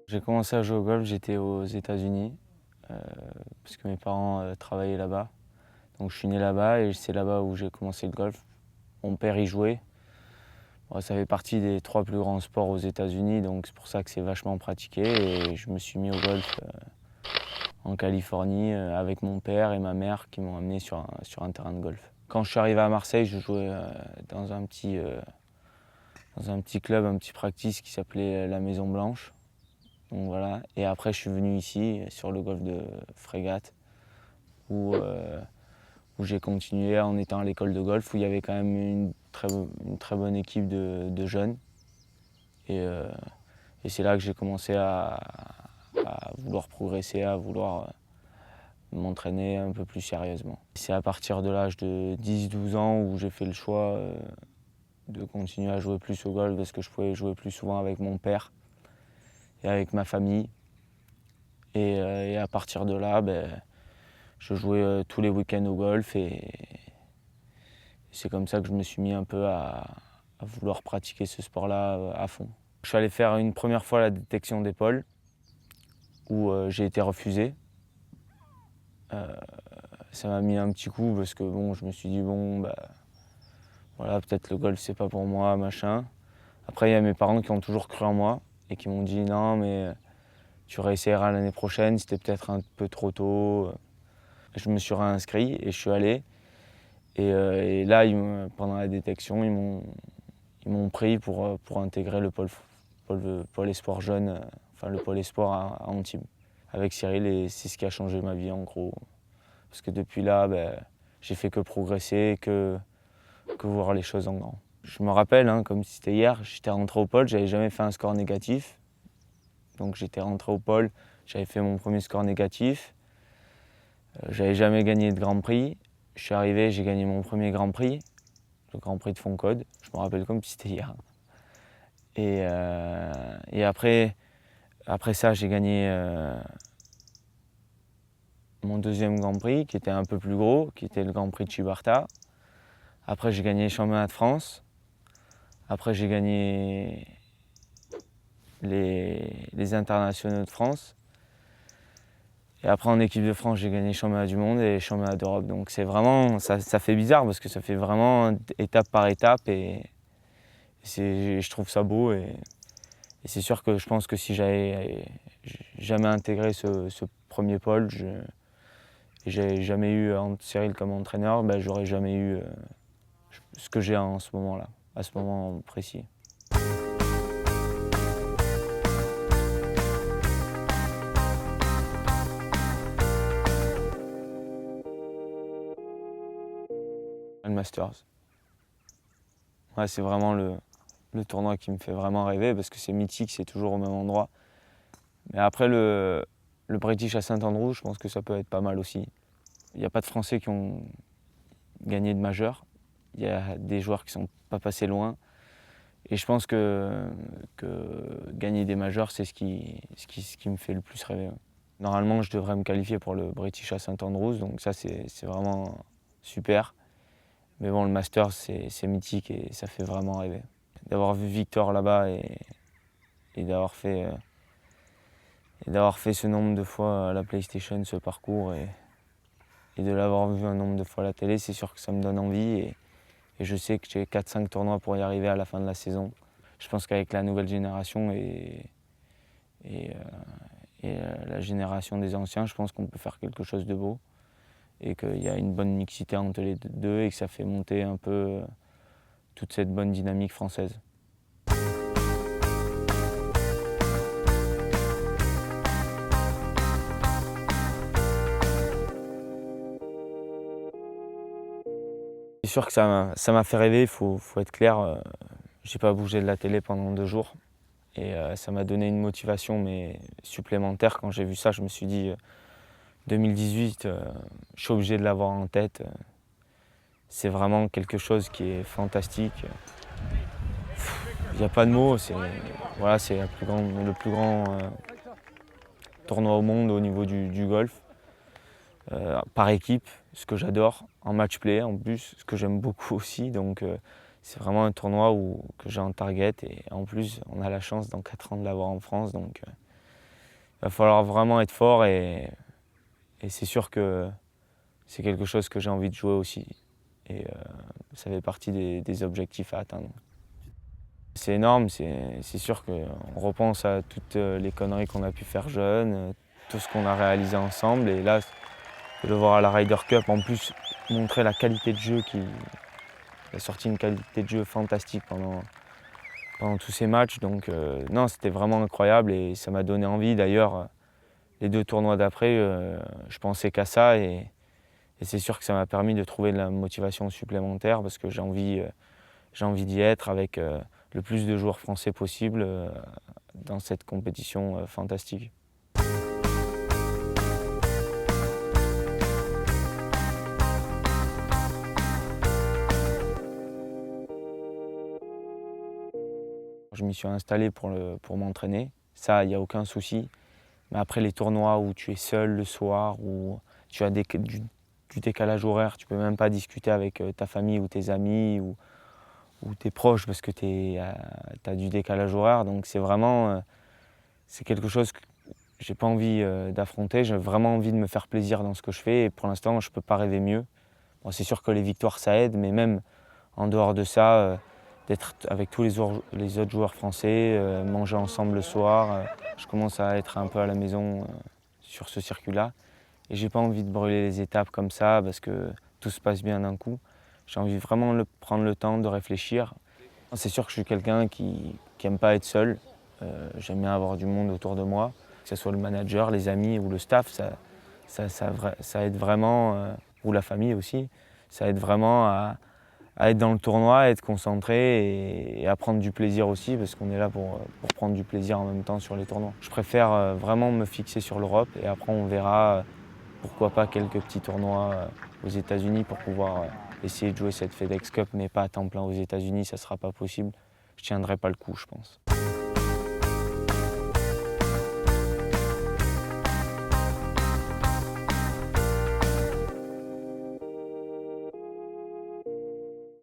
J'ai commencé à jouer au golf, j'étais aux États-Unis, parce que mes parents travaillaient là-bas. Donc je suis né là-bas et c'est là-bas où j'ai commencé le golf. Mon père y jouait. Bon, ça fait partie des 3 plus grands sports aux États-Unis, donc c'est pour ça que c'est vachement pratiqué. Et je me suis mis au golf en Californie avec mon père et ma mère qui m'ont amené sur un terrain de golf. Quand je suis arrivé à Marseille, je jouais dans un petit club, un petit practice qui s'appelait la Maison Blanche. Donc voilà. Et après, je suis venu ici, sur le golf de Frégate, où j'ai continué en étant à l'école de golf, où il y avait quand même une très bonne équipe de jeunes. Et, euh, et c'est là que j'ai commencé à vouloir progresser, à vouloir m'entraîner un peu plus sérieusement. C'est à partir de l'âge de 10-12 ans où j'ai fait le choix de continuer à jouer plus au golf parce que je pouvais jouer plus souvent avec mon père et avec ma famille. Et à partir de là, je jouais tous les week-ends au golf et c'est comme ça que je me suis mis un peu à vouloir pratiquer ce sport-là à fond. Je suis allé faire une première fois la détection d'épaule où j'ai été refusé. Ça m'a mis un petit coup parce que bon, je me suis dit bon, voilà, peut-être le golf c'est pas pour moi, machin. Après, il y a mes parents qui ont toujours cru en moi et qui m'ont dit non, mais tu réessayeras l'année prochaine, c'était peut-être un peu trop tôt. Je me suis réinscrit et je suis allé. Et là, pendant la détection, ils m'ont pris pour intégrer le pôle espoir jeune, enfin le pôle espoir à Antibes, avec Cyril. Et c'est ce qui a changé ma vie en gros. Parce que depuis là, j'ai fait que progresser, que voir les choses en grand. Je me rappelle, hein, comme si c'était hier, j'étais rentré au pôle, j'avais jamais fait un score négatif. Donc j'étais rentré au pôle, j'avais fait mon premier score négatif. J'avais jamais gagné de Grand Prix. Je suis arrivé, j'ai gagné mon premier Grand Prix, le Grand Prix de Foncode. Je me rappelle comme si c'était hier. Et après ça, j'ai gagné mon deuxième Grand Prix, qui était un peu plus gros, qui était le Grand Prix de Chibarta. Après, j'ai gagné les championnats de France. Après, j'ai gagné les internationaux de France. Et après, en équipe de France, j'ai gagné les championnats du monde et les championnats d'Europe. Donc c'est vraiment, ça fait bizarre parce que ça fait vraiment étape par étape et je trouve ça beau. Et c'est sûr que je pense que si j'avais jamais intégré ce premier pôle, et j'avais jamais eu Cyril comme entraîneur, j'aurais jamais eu ce que j'ai en ce moment-là, à ce moment précis. Le Masters. Ouais, c'est vraiment le tournoi qui me fait vraiment rêver parce que c'est mythique, c'est toujours au même endroit. Mais après, le British à Saint-Andrews, je pense que ça peut être pas mal aussi. Il n'y a pas de Français qui ont gagné de majeur. Il y a des joueurs qui ne sont pas passés loin. Et je pense que gagner des majeurs, c'est ce qui me fait le plus rêver. Normalement, je devrais me qualifier pour le British à Saint-Andrews, donc ça, c'est vraiment super. Mais bon, le Masters, c'est mythique et ça fait vraiment rêver. D'avoir vu Victor là-bas et d'avoir fait ce nombre de fois à la PlayStation, ce parcours, et de l'avoir vu un nombre de fois à la télé, c'est sûr que ça me donne envie. Et je sais que j'ai 4-5 tournois pour y arriver à la fin de la saison. Je pense qu'avec la nouvelle génération la génération des anciens, je pense qu'on peut faire quelque chose de beau. Et qu'il y a une bonne mixité entre les deux et que ça fait monter un peu toute cette bonne dynamique française. C'est sûr que ça m'a fait rêver, il faut être clair. J'ai pas bougé de la télé pendant 2 jours. Et ça m'a donné une motivation mais supplémentaire. Quand j'ai vu ça, je me suis dit 2018, je suis obligé de l'avoir en tête. C'est vraiment quelque chose qui est fantastique. Il n'y a pas de mots, voilà, c'est le plus grand tournoi au monde au niveau du golf. Par équipe, ce que j'adore, en match play en plus, ce que j'aime beaucoup aussi. Donc c'est vraiment un tournoi que j'ai en target et en plus on a la chance dans 4 ans de l'avoir en France. Donc Il va falloir vraiment être fort et c'est sûr que c'est quelque chose que j'ai envie de jouer aussi. Et ça fait partie des objectifs à atteindre. C'est énorme, c'est sûr qu'on repense à toutes les conneries qu'on a pu faire jeune, tout ce qu'on a réalisé ensemble. Et là, de le voir à la Ryder Cup, en plus montrer la qualité de jeu il a sorti une qualité de jeu fantastique pendant tous ces matchs. Donc non, c'était vraiment incroyable et ça m'a donné envie. D'ailleurs, les 2 tournois d'après, je pensais qu'à ça et c'est sûr que ça m'a permis de trouver de la motivation supplémentaire parce que j'ai envie d'y être avec le plus de joueurs français possible dans cette compétition fantastique. Je m'y suis installé pour m'entraîner, ça, il n'y a aucun souci. Mais après les tournois où tu es seul le soir, où tu as du décalage horaire, tu ne peux même pas discuter avec ta famille ou tes amis ou tes proches parce que tu as du décalage horaire. Donc c'est vraiment c'est quelque chose que j'ai pas envie d'affronter. J'ai vraiment envie de me faire plaisir dans ce que je fais et pour l'instant, je ne peux pas rêver mieux. Bon, c'est sûr que les victoires, ça aide, mais même en dehors de ça, d'être avec tous les autres joueurs français, manger ensemble le soir. Je commence à être un peu à la maison sur ce circuit-là. Et j'ai pas envie de brûler les étapes comme ça parce que tout se passe bien d'un coup. J'ai envie vraiment de prendre le temps de réfléchir. C'est sûr que je suis quelqu'un qui n'aime pas être seul. J'aime bien avoir du monde autour de moi, que ce soit le manager, les amis ou le staff. Ça aide vraiment, ou la famille aussi, ça aide vraiment à être dans le tournoi, à être concentré et à prendre du plaisir aussi, parce qu'on est là pour prendre du plaisir en même temps sur les tournois. Je préfère vraiment me fixer sur l'Europe et après on verra, pourquoi pas quelques petits tournois aux États-Unis pour pouvoir essayer de jouer cette FedEx Cup, mais pas à temps plein aux États-Unis, ça ne sera pas possible. Je ne tiendrai pas le coup, je pense.